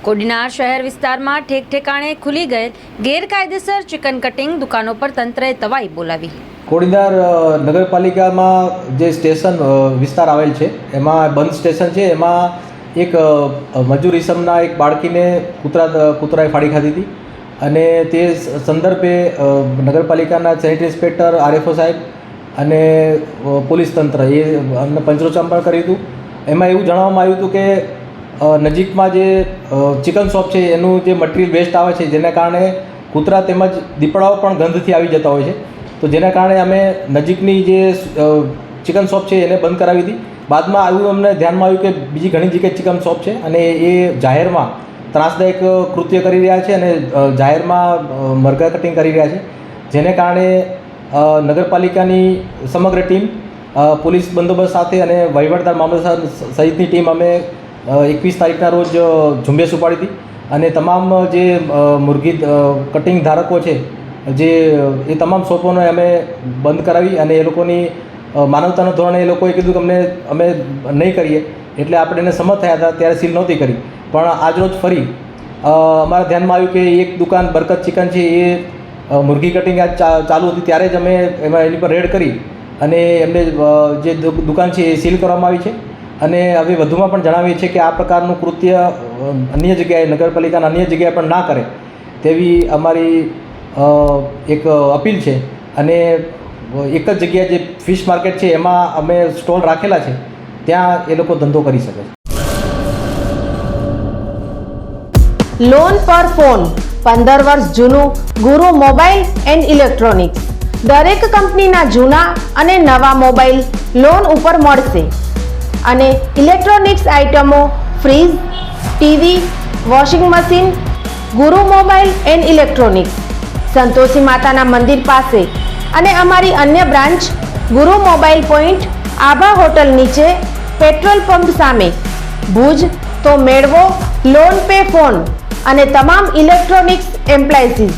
કોડીનાર શહેર વિસ્તારમાં ઠેક ઠેકાણે ખુલી ગયેલ ગેરકાયદેસર ચિકન કટિંગ દુકાનો પર તંત્રએ તવાઈ બોલાવી। કોડીનાર નગરપાલિકામાં જે સ્ટેશન વિસ્તાર આવેલ છે એમાં બંધ સ્ટેશન છે, એમાં એક મજૂર ઇસમના એક બાળકીને કૂતરાએ ફાડી ખાધી હતી અને તે સંદર્ભે નગરપાલિકાના સેનિટરી ઇન્સ્પેક્ટર RFO સાહેબ અને પોલીસ તંત્ર એ અમને પંચરોચાંપણ કર્યું હતું। એમાં એવું જણાવવામાં આવ્યું હતું કે નજીકમાં જે ચિકન શોપ છે એનું જે મટીરિયલ વેસ્ટ આવે છે જેના કારણે કૂતરા તેમજ દીપડાઓ પણ ગંધથી આવી જતા હોય છે, તો જેના કારણે અમે નજીકની જે ચિકન શોપ છે એને બંધ કરાવી હતી। બાદમાં આવ્યું અમને ધ્યાનમાં આવ્યું કે બીજી ઘણી જગ્યાએ ચિકન શોપ છે અને એ જાહેરમાં ત્રાસદાયક કૃત્ય કરી રહ્યા છે અને જાહેરમાં મરઘા કટિંગ કરી રહ્યા છે, જેને કારણે નગરપાલિકાની સમગ્ર ટીમ પોલીસ બંદોબસ્ત સાથે અને વહીવટદાર મામલતદાર સહિતની ટીમ અમે 21 તારીખના રોજ ઝુંબેશ ઉપાડી હતી અને તમામ જે મુરઘી કટિંગ ધારકો છે જે એ તમામ શોપોને અમે બંધ કરાવી અને એ લોકોની માનવતાના ધોરણે એ લોકોએ કીધું કે અમે નહીં કરીએ, એટલે આપણે એને સંમત થયા હતા ત્યારે સીલ નહોતી કરી। પણ આજરોજ ફરી અમારા ધ્યાનમાં આવ્યું કે એક દુકાન બરકત ચિકન છે એ મુરઘી કટિંગ આજ ચાલુ હતી ત્યારે જ અમે એની પર રેડ કરી અને એમને જે દુકાન છે એ સીલ કરવામાં આવી છે અને હવે વધુમાં પણ જણાવીએ છીએ કે આ પ્રકારનું કૃત્ય અન્ય જગ્યાએ નગરપાલિકાના અન્ય જગ્યાએ પણ ના કરે તેવી અમારી એક અપીલ છે અને એક જ જગ્યાએ જે ફિશ માર્કેટ છે એમાં અમે સ્ટોલ રાખેલા છે ત્યાં એ લોકો ધંધો કરી શકે છે। લોન પર ફોન 15 વર્ષ જૂનું ગુરુ મોબાઈલ એન્ડ ઇલેક્ટ્રોનિક્સ દરેક કંપનીના જૂના અને નવા મોબાઈલ લોન ઉપર મળશે અને ઇલેક્ટ્રોનિક્સ આઇટમો ફ્રીજ, ટીવી, વોશિંગ મશીન ગુરુ મોબાઈલ એન્ડ ઇલેક્ટ્રોનિક્સ સંતોષી માતાના મંદિર પાસે અને અમારી અન્ય બ્રાન્ચ ગુરુ મોબાઈલ પોઈન્ટ આભા હોટલ નીચે પેટ્રોલ પંપ સામે ભુજ। તો મેળવો લોન પે ફોન અને તમામ ઇલેક્ટ્રોનિક્સ એપ્લાયન્સીસ।